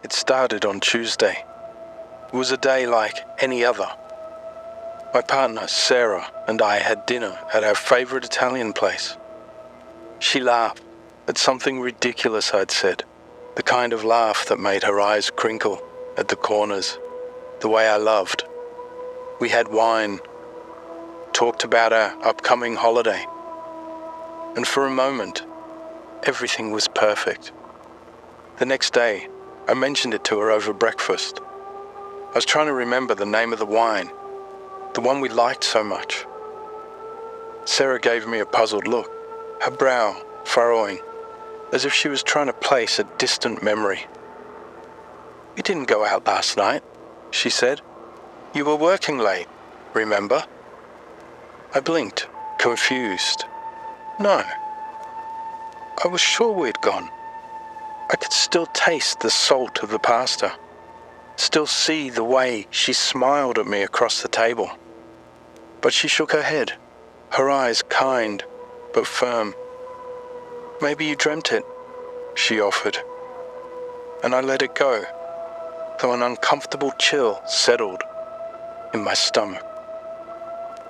It started on Tuesday. It was a day like any other. My partner, Sarah, and I had dinner at our favourite Italian place. She laughed at something ridiculous I'd said, the kind of laugh that made her eyes crinkle at the corners, the way I loved. We had wine, talked about our upcoming holiday, and for a moment, everything was perfect. The next day, I mentioned it to her over breakfast. I was trying to remember the name of the wine, the one we liked so much. Sarah gave me a puzzled look, her brow furrowing, as if she was trying to place a distant memory. "We didn't go out last night," she said. "You were working late, remember?" I blinked, confused. No. I was sure we'd gone. I could still taste the salt of the pasta, still see the way she smiled at me across the table. But she shook her head, her eyes kind but firm. "Maybe you dreamt it," she offered, and I let it go, though an uncomfortable chill settled in my stomach.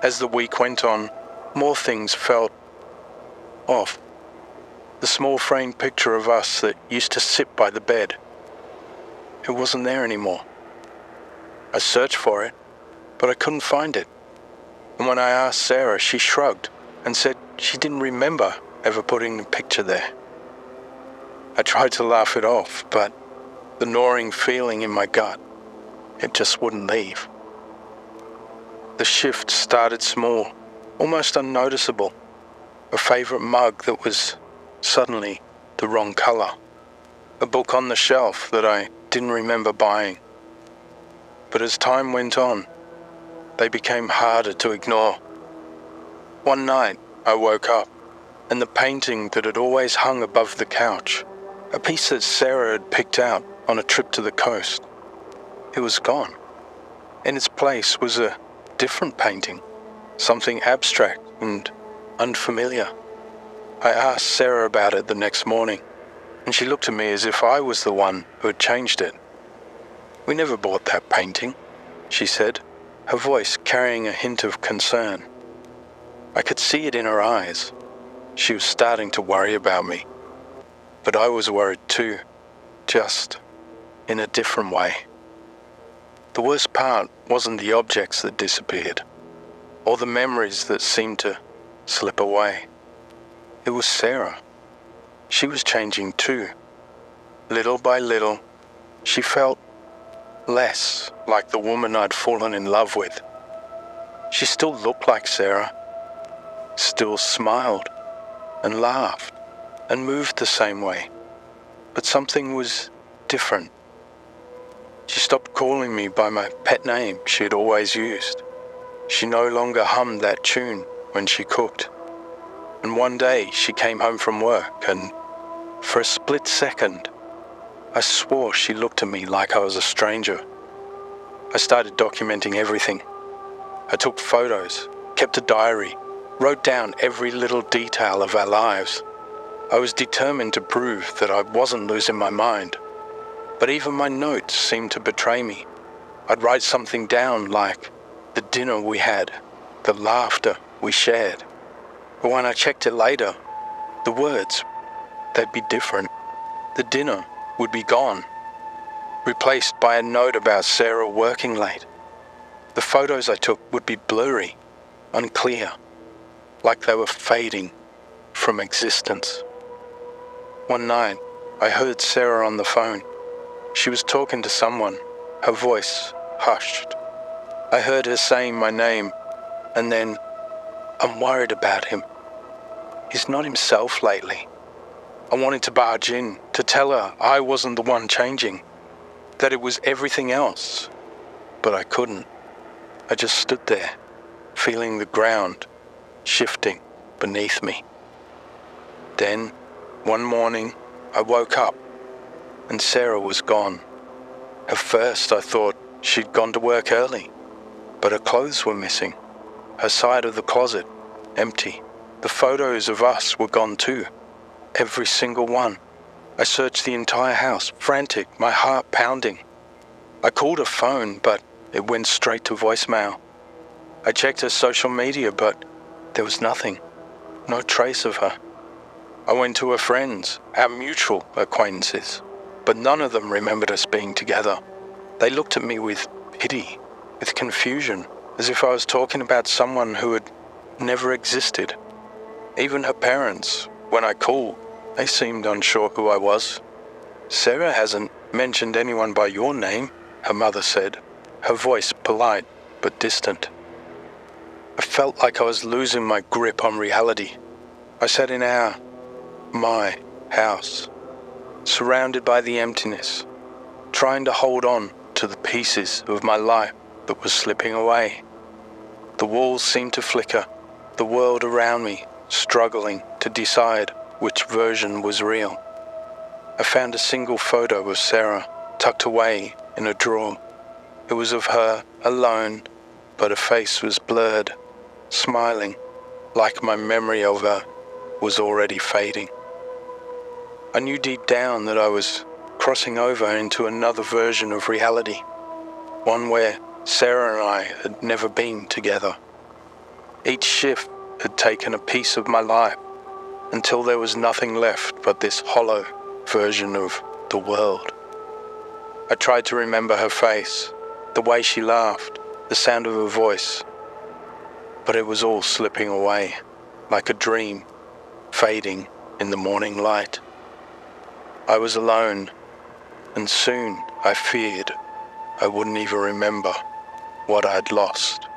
As the week went on, more things felt off. The small framed picture of us that used to sit by the bed, it wasn't there anymore. I searched for it, but I couldn't find it. And when I asked Sarah, she shrugged and said she didn't remember ever putting the picture there. I tried to laugh it off, but the gnawing feeling in my gut, it just wouldn't leave. The shift started small, almost unnoticeable. A favourite mug that was suddenly the wrong colour. A book on the shelf that I didn't remember buying. But as time went on, they became harder to ignore. One night, I woke up, and the painting that had always hung above the couch, a piece that Sarah had picked out on a trip to the coast, it was gone. In its place was a different painting, something abstract and unfamiliar. I asked Sarah about it the next morning, and she looked at me as if I was the one who had changed it. "We never bought that painting," she said, her voice carrying a hint of concern. I could see it in her eyes. She was starting to worry about me. But I was worried too, just in a different way. The worst part wasn't the objects that disappeared, or the memories that seemed to slip away. It was Sarah. She was changing too. Little by little, she felt less like the woman I'd fallen in love with. She still looked like Sarah, still smiled and laughed and moved the same way, but something was different. She stopped calling me by my pet name she had always used. She no longer hummed that tune when she cooked. And one day she came home from work and, for a split second, I swore she looked at me like I was a stranger. I started documenting everything. I took photos, kept a diary, wrote down every little detail of our lives. I was determined to prove that I wasn't losing my mind. But even my notes seemed to betray me. I'd write something down like the dinner we had, the laughter we shared. But when I checked it later, the words, they'd be different. The dinner would be gone, replaced by a note about Sarah working late. The photos I took would be blurry, unclear, like they were fading from existence. One night, I heard Sarah on the phone. She was talking to someone, her voice hushed. I heard her saying my name, and then, "I'm worried about him. He's not himself lately." I wanted to barge in, to tell her I wasn't the one changing, that it was everything else, but I couldn't. I just stood there, feeling the ground shifting beneath me. Then, one morning, I woke up, and Sarah was gone. At first I thought she'd gone to work early, but her clothes were missing. Her side of the closet, empty. The photos of us were gone too, every single one. I searched the entire house, frantic, my heart pounding. I called her phone, but it went straight to voicemail. I checked her social media, but there was nothing, no trace of her. I went to her friends, our mutual acquaintances, but none of them remembered us being together. They looked at me with pity, with confusion, as if I was talking about someone who had never existed. Even her parents, when I called, they seemed unsure who I was. "Sarah hasn't mentioned anyone by your name," her mother said, her voice polite but distant. I felt like I was losing my grip on reality. I sat in my house, surrounded by the emptiness, trying to hold on to the pieces of my life that was slipping away. The walls seemed to flicker, the world around me struggling to decide which version was real. I found a single photo of Sarah tucked away in a drawer. It was of her alone, but her face was blurred, smiling, like my memory of her was already fading. I knew deep down that I was crossing over into another version of reality, one where Sarah and I had never been together. Each shift had taken a piece of my life until there was nothing left but this hollow version of the world. I tried to remember her face, the way she laughed, the sound of her voice, but it was all slipping away, like a dream, fading in the morning light. I was alone, and soon I feared I wouldn't even remember what I'd lost.